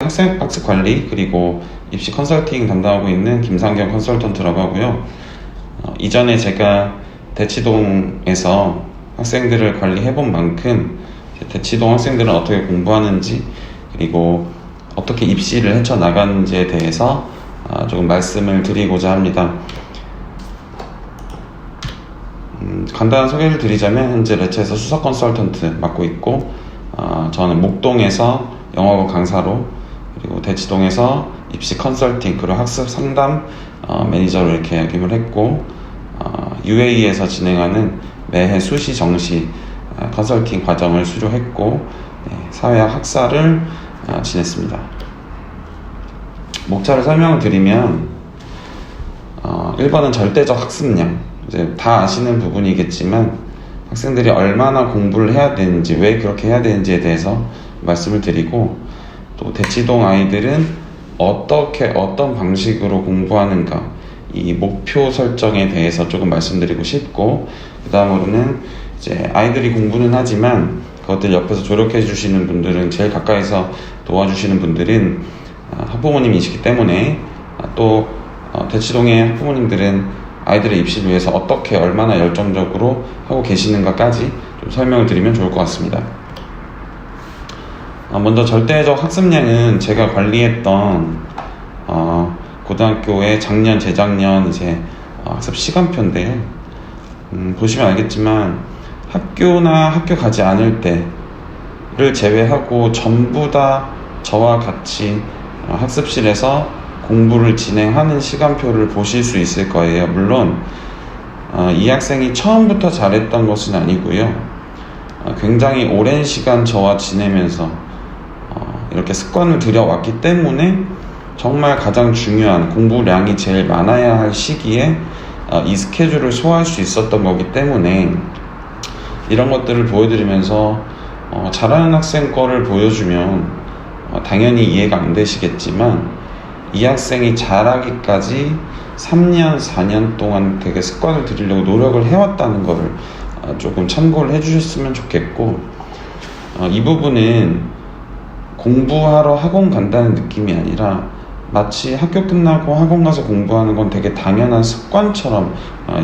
학생 학습 관리 그리고 입시 컨설팅 담당하고 있는 김상경 컨설턴트라고 하고요. 이전에 제가 대치동에서 학생들을 관리해본 만큼 대치동 학생들은 어떻게 공부하는지 그리고 어떻게 입시를 헤쳐나가는지에 대해서 조금 말씀을 드리고자 합니다. 간단한 소개를 드리자면 현재 레츠에서 수석 컨설턴트 맡고 있고 저는 목동에서 영어학원 강사로 그리고 대치동에서 입시 컨설팅 그리고 학습 상담 매니저로 이렇게 역임을 했고 UAE에서 진행하는 매해 수시 정시 컨설팅 과정을 수료했고 사회학 학사를 지냈습니다. 목차를 설명을 드리면 1번은 절대적 학습량, 이제 다 아시는 부분이겠지만 학생들이 얼마나 공부를 해야 되는지, 왜 그렇게 해야 되는지에 대해서 말씀을 드리고, 또 대치동 아이들은 어떤 방식으로 공부하는가, 이 목표 설정에 대해서 조금 말씀드리고 싶고, 그 다음으로는 이제 아이들이 공부는 하지만 그것들 옆에서 조력해 주시는 분들은, 제일 가까이서 도와주시는 분들은 학부모님이시기 때문에, 또 대치동의 학부모님들은 아이들의 입시를 위해서 어떻게 얼마나 열정적으로 하고 계시는가까지 좀 설명을 드리면 좋을 것 같습니다. 먼저 절대적 학습량은 제가 관리했던 고등학교의 작년, 재작년 이제 학습 시간표인데요. 보시면 알겠지만 학교나 학교 가지 않을 때를 제외하고 전부 다 저와 같이 학습실에서 공부를 진행하는 시간표를 보실 수 있을 거예요. 물론 이 학생이 처음부터 잘했던 것은 아니고요. 굉장히 오랜 시간 저와 지내면서 이렇게 습관을 들여왔기 때문에 정말 가장 중요한 공부량이 제일 많아야 할 시기에 이 스케줄을 소화할 수 있었던 거기 때문에 이런 것들을 보여드리면서 잘하는 학생 거를 보여주면 당연히 이해가 안 되시겠지만 이 학생이 잘하기까지 3년, 4년 동안 되게 습관을 들이려고 노력을 해왔다는 거를 조금 참고를 해주셨으면 좋겠고, 이 부분은 공부하러 학원 간다는 느낌이 아니라 마치 학교 끝나고 학원 가서 공부하는 건 되게 당연한 습관처럼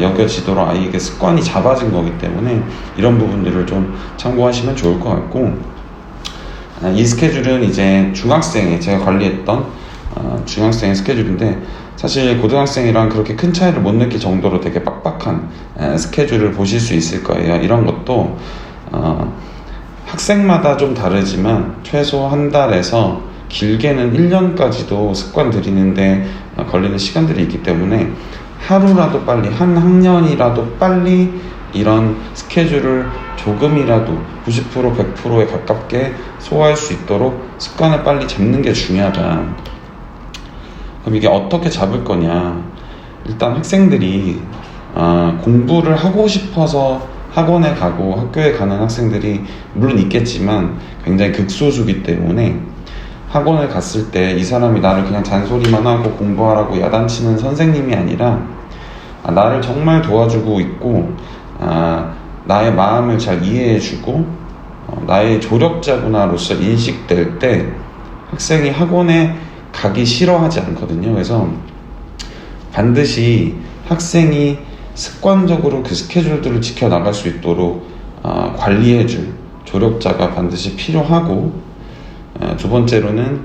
여겨지도록 아이에게 습관이 잡아진 거기 때문에 이런 부분들을 좀 참고하시면 좋을 것 같고, 이 스케줄은 이제 중학생에 제가 관리했던 중학생의 스케줄인데, 사실 고등학생이랑 그렇게 큰 차이를 못 느낄 정도로 되게 빡빡한 스케줄을 보실 수 있을 거예요. 이런 것도 학생마다 좀 다르지만 최소 한 달에서 길게는 1년까지도 습관 들이는데 걸리는 시간들이 있기 때문에 하루라도 빨리, 한 학년이라도 빨리 이런 스케줄을 조금이라도 90% 100%에 가깝게 소화할 수 있도록 습관을 빨리 잡는 게 중요하다. 그럼 이게 어떻게 잡을 거냐? 일단 학생들이 공부를 하고 싶어서 학원에 가고 학교에 가는 학생들이 물론 있겠지만 굉장히 극소수기 때문에 학원을 갔을 때 이 사람이 나를 그냥 잔소리만 하고 공부하라고 야단치는 선생님이 아니라 나를 정말 도와주고 있고 나의 마음을 잘 이해해주고 나의 조력자구나로서 인식될 때 학생이 학원에 가기 싫어하지 않거든요. 그래서 반드시 학생이 습관적으로 그 스케줄들을 지켜나갈 수 있도록 관리해줄 조력자가 반드시 필요하고, 두 번째로는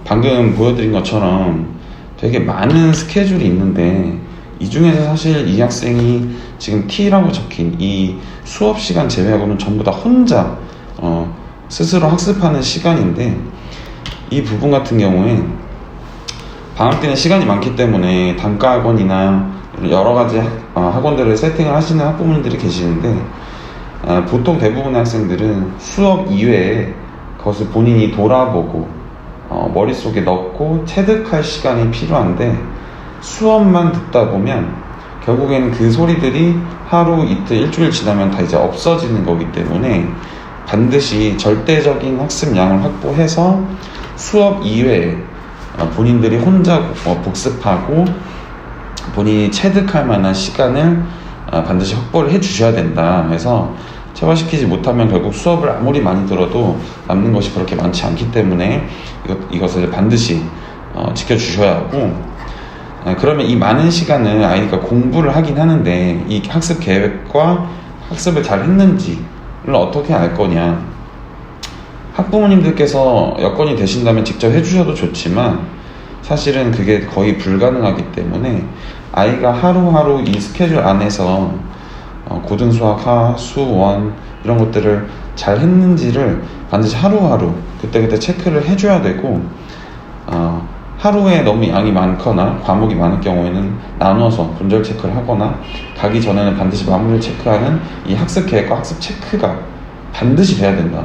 방금 보여드린 것처럼 되게 많은 스케줄이 있는데 이 중에서 사실 이 학생이 지금 T라고 적힌 이 수업 시간 제외하고는 전부 다 혼자 스스로 학습하는 시간인데, 이 부분 같은 경우에 방학 때는 시간이 많기 때문에 단과 학원이나 여러 가지 학원들을 세팅을 하시는 학부모님들이 계시는데, 보통 대부분의 학생들은 수업 이외에 그것을 본인이 돌아보고 머릿속에 넣고 체득할 시간이 필요한데, 수업만 듣다 보면 결국에는 그 소리들이 하루, 이틀, 일주일 지나면 다 이제 없어지는 거기 때문에 반드시 절대적인 학습량을 확보해서 수업 이외에 본인들이 혼자 복습하고 본인이 체득할 만한 시간을 반드시 확보를 해 주셔야 된다. 그래서 체화시키지 못하면 결국 수업을 아무리 많이 들어도 남는 것이 그렇게 많지 않기 때문에 이것을 반드시 지켜주셔야 하고, 그러면 이 많은 시간을 아이가 공부를 하긴 하는데 이 학습 계획과 학습을 잘 했는지를 어떻게 알 거냐. 학부모님들께서 여건이 되신다면 직접 해주셔도 좋지만 사실은 그게 거의 불가능하기 때문에 아이가 하루하루 이 스케줄 안에서 고등수학, 하, 수, 원 이런 것들을 잘 했는지를 반드시 하루하루 그때그때 체크를 해줘야 되고, 하루에 너무 양이 많거나 과목이 많을 경우에는 나눠서 분절 체크를 하거나 가기 전에는 반드시 마무리를 체크하는 이 학습 계획과 학습 체크가 반드시 돼야 된다.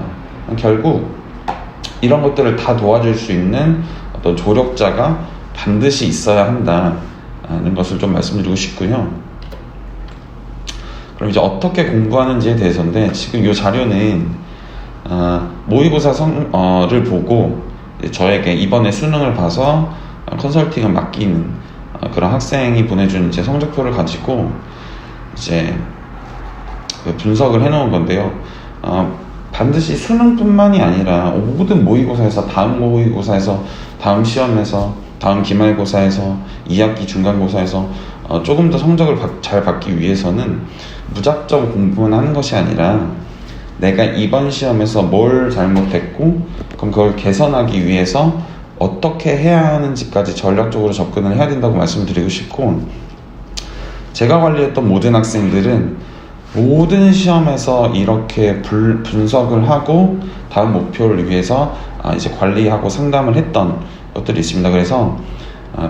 결국 이런 것들을 다 도와줄 수 있는 어떤 조력자가 반드시 있어야 한다는 것을 좀 말씀드리고 싶고요. 그럼 이제 어떻게 공부하는지에 대해서인데, 지금 이 자료는 모의고사를 보고 저에게 이번에 수능을 봐서 컨설팅을 맡기는 그런 학생이 보내준 이제 성적표를 가지고 이제 분석을 해놓은 건데요. 반드시 수능뿐만이 아니라 모든 모의고사에서, 다음 모의고사에서, 다음 시험에서, 다음 기말고사에서, 2학기 중간고사에서 조금 더 성적을 잘 받기 위해서는 무작정 공부만 하는 것이 아니라 내가 이번 시험에서 뭘 잘못했고 그럼 그걸 개선하기 위해서 어떻게 해야 하는지까지 전략적으로 접근을 해야 된다고 말씀드리고 싶고, 제가 관리했던 모든 학생들은 모든 시험에서 이렇게 분석을 하고 다음 목표를 위해서 이제 관리하고 상담을 했던 것들이 있습니다. 그래서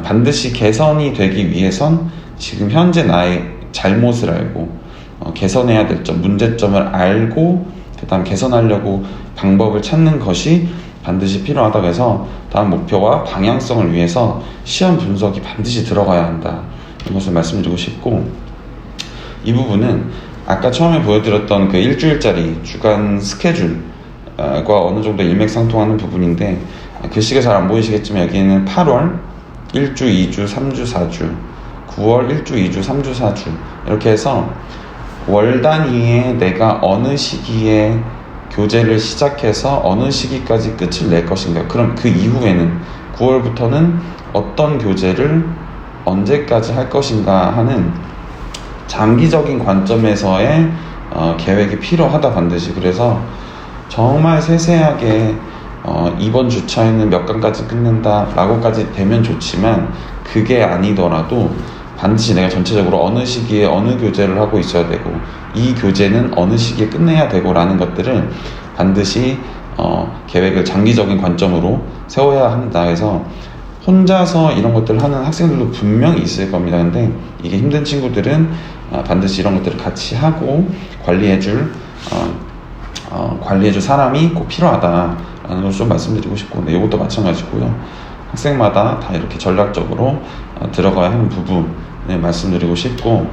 반드시 개선이 되기 위해선 지금 현재 나의 잘못을 알고 개선해야 될 점, 문제점을 알고 그 다음 개선하려고 방법을 찾는 것이 반드시 필요하다고 해서 다음 목표와 방향성을 위해서 시험 분석이 반드시 들어가야 한다, 이것을 말씀드리고 싶고, 이 부분은 아까 처음에 보여드렸던 그 일주일짜리 주간 스케줄과 어느 정도 일맥상통하는 부분인데, 글씨가 잘 안 보이시겠지만 여기는 8월 1주, 2주, 3주, 4주, 9월 1주, 2주, 3주, 4주 이렇게 해서 월 단위에 내가 어느 시기에 교재를 시작해서 어느 시기까지 끝을 낼 것인가, 그럼 그 이후에는 9월부터는 어떤 교재를 언제까지 할 것인가 하는 장기적인 관점에서의 계획이 필요하다, 반드시. 그래서 정말 세세하게 이번 주차에는 몇 강까지 끝낸다 라고까지 되면 좋지만, 그게 아니더라도 반드시 내가 전체적으로 어느 시기에 어느 교재를 하고 있어야 되고 이 교재는 어느 시기에 끝내야 되고 라는 것들을 반드시 계획을 장기적인 관점으로 세워야 한다 해서, 혼자서 이런 것들을 하는 학생들도 분명히 있을 겁니다. 근데 이게 힘든 친구들은 반드시 이런 것들을 같이 하고 관리해줄 사람이 꼭 필요하다라는 걸 좀 말씀드리고 싶고, 네, 이것도 마찬가지고요. 학생마다 다 이렇게 전략적으로 들어가야 하는 부분을 말씀드리고 싶고,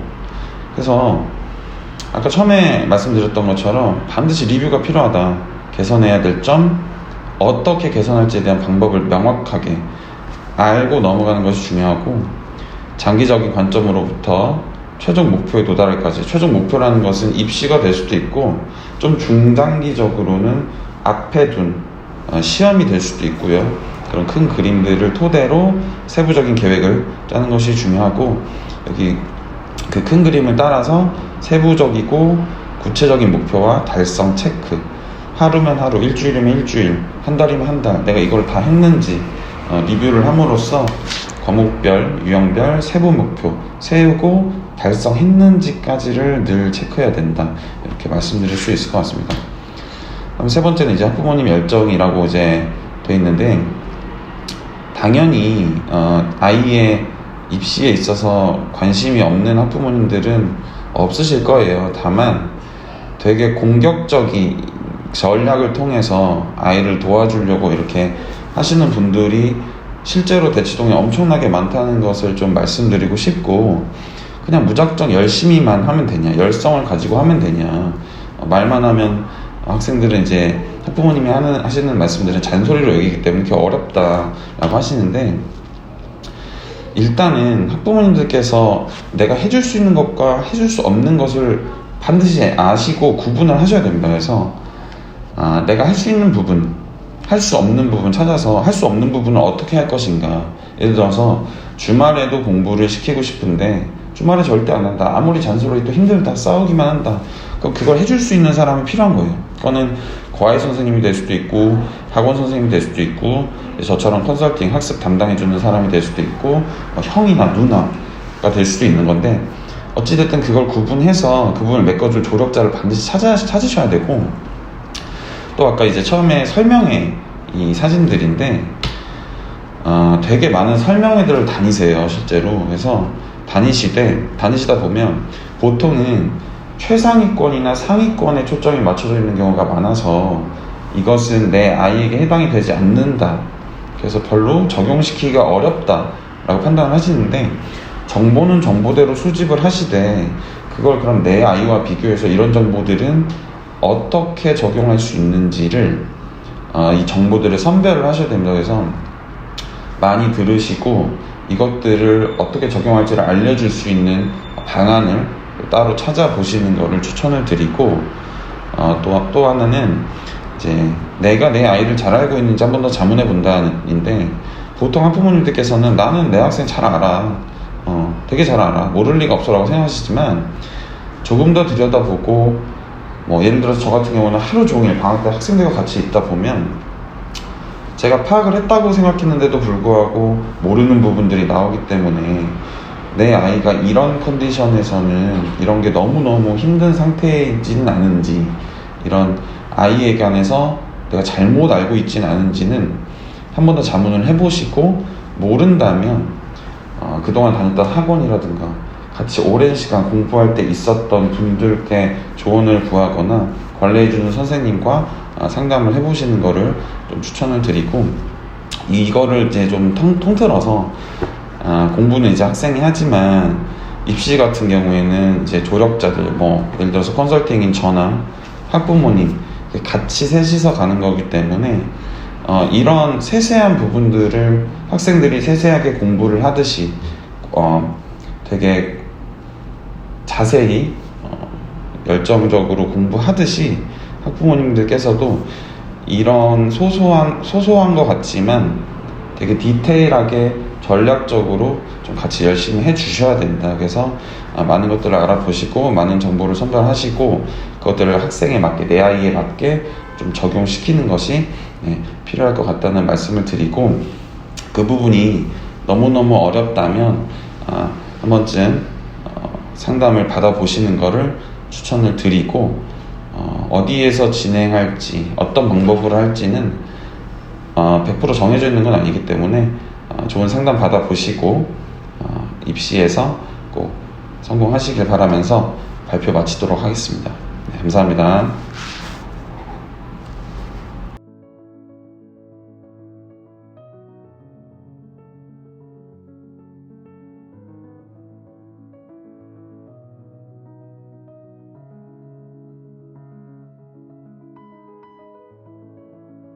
그래서 아까 처음에 말씀드렸던 것처럼 반드시 리뷰가 필요하다. 개선해야 될 점, 어떻게 개선할지에 대한 방법을 명확하게 알고 넘어가는 것이 중요하고, 장기적인 관점으로부터 최종 목표에 도달할까지, 최종 목표라는 것은 입시가 될 수도 있고 좀 중장기적으로는 앞에 둔 시험이 될 수도 있고요. 그런 큰 그림들을 토대로 세부적인 계획을 짜는 것이 중요하고, 여기 그 큰 그림을 따라서 세부적이고 구체적인 목표와 달성 체크, 하루면 하루, 일주일이면 일주일, 한 달이면 한 달, 내가 이걸 다 했는지 리뷰를 함으로써 과목별, 유형별 세부 목표 세우고 달성했는지까지를 늘 체크해야 된다, 이렇게 말씀드릴 수 있을 것 같습니다. 그럼 세 번째는 이제 학부모님 열정이라고 이제 돼 있는데, 당연히 아이의 입시에 있어서 관심이 없는 학부모님들은 없으실 거예요. 다만 되게 공격적인 전략을 통해서 아이를 도와주려고 이렇게 하시는 분들이 실제로 대치동에 엄청나게 많다는 것을 좀 말씀드리고 싶고, 그냥 무작정 열심히만 하면 되냐, 열성을 가지고 하면 되냐, 말만 하면 학생들은 이제 학부모님이 하시는 말씀들은 잔소리로 여기기 때문에 그렇게 어렵다라고 하시는데, 일단은 학부모님들께서 내가 해줄 수 있는 것과 해줄 수 없는 것을 반드시 아시고 구분을 하셔야 됩니다. 그래서 내가 할 수 있는 부분, 할 수 없는 부분 찾아서 할 수 없는 부분은 어떻게 할 것인가. 예를 들어서 주말에도 공부를 시키고 싶은데 주말에 절대 안 한다. 아무리 잔소리해도 힘들다. 싸우기만 한다. 그럼 그걸 해줄 수 있는 사람이 필요한 거예요. 그거는 과외 선생님이 될 수도 있고 학원 선생님이 될 수도 있고 저처럼 컨설팅 학습 담당해주는 사람이 될 수도 있고 형이나 누나가 될 수도 있는 건데, 어찌됐든 그걸 구분해서 그 부분을 메꿔줄 조력자를 반드시 찾으셔야 되고, 또 아까 이제 처음에 설명회 이 사진들인데 되게 많은 설명회들을 다니세요 실제로. 그래서 다니시다 보면 보통은 최상위권이나 상위권에 초점이 맞춰져 있는 경우가 많아서 이것은 내 아이에게 해당이 되지 않는다, 그래서 별로 적용시키기가 어렵다 라고 판단을 하시는데, 정보는 정보대로 수집을 하시되 그걸 그럼 내 아이와 비교해서 이런 정보들은 어떻게 적용할 수 있는지를 이 정보들을 선별을 하셔야 됩니다. 그래서 많이 들으시고 이것들을 어떻게 적용할지를 알려줄 수 있는 방안을 따로 찾아보시는 것을 추천을 드리고, 또 하나는 이제 내가 내 아이를 잘 알고 있는지 한 번 더 자문해 본다는데, 보통 학부모님들께서는 나는 내 학생 잘 알아, 되게 잘 알아, 모를 리가 없어 라고 생각하시지만, 조금 더 들여다보고 예를 들어서 저 같은 경우는 하루 종일 방학 때 학생들과 같이 있다 보면 제가 파악을 했다고 생각했는데도 불구하고 모르는 부분들이 나오기 때문에 내 아이가 이런 컨디션에서는 이런 게 너무너무 힘든 상태이지는 않은지, 이런 아이에 관해서 내가 잘못 알고 있지는 않은지는 한 번 더 자문을 해보시고, 모른다면 그동안 다녔던 학원이라든가 같이 오랜 시간 공부할 때 있었던 분들께 조언을 구하거나 관리해주는 선생님과 상담을 해보시는 거를 좀 추천을 드리고, 이거를 이제 좀 통틀어서 공부는 이제 학생이 하지만 입시 같은 경우에는 이제 조력자들, 예를 들어서 컨설팅인 저나 학부모님 같이 셋이서 가는 거기 때문에 이런 세세한 부분들을 학생들이 세세하게 공부를 하듯이 되게 자세히 열정적으로 공부하듯이 학부모님들께서도 이런 소소한 것 같지만 되게 디테일하게 전략적으로 좀 같이 열심히 해주셔야 된다. 그래서 많은 것들을 알아보시고 많은 정보를 선별하시고 그것들을 학생에 맞게, 내 아이에 맞게 좀 적용시키는 것이 필요할 것 같다는 말씀을 드리고, 그 부분이 너무너무 어렵다면 한 번쯤 상담을 받아보시는 것을 추천을 드리고, 어디에서 진행할지, 어떤 방법으로 할지는 100% 정해져 있는 건 아니기 때문에 좋은 상담 받아보시고 입시에서 꼭 성공하시길 바라면서 발표 마치도록 하겠습니다. 네, 감사합니다.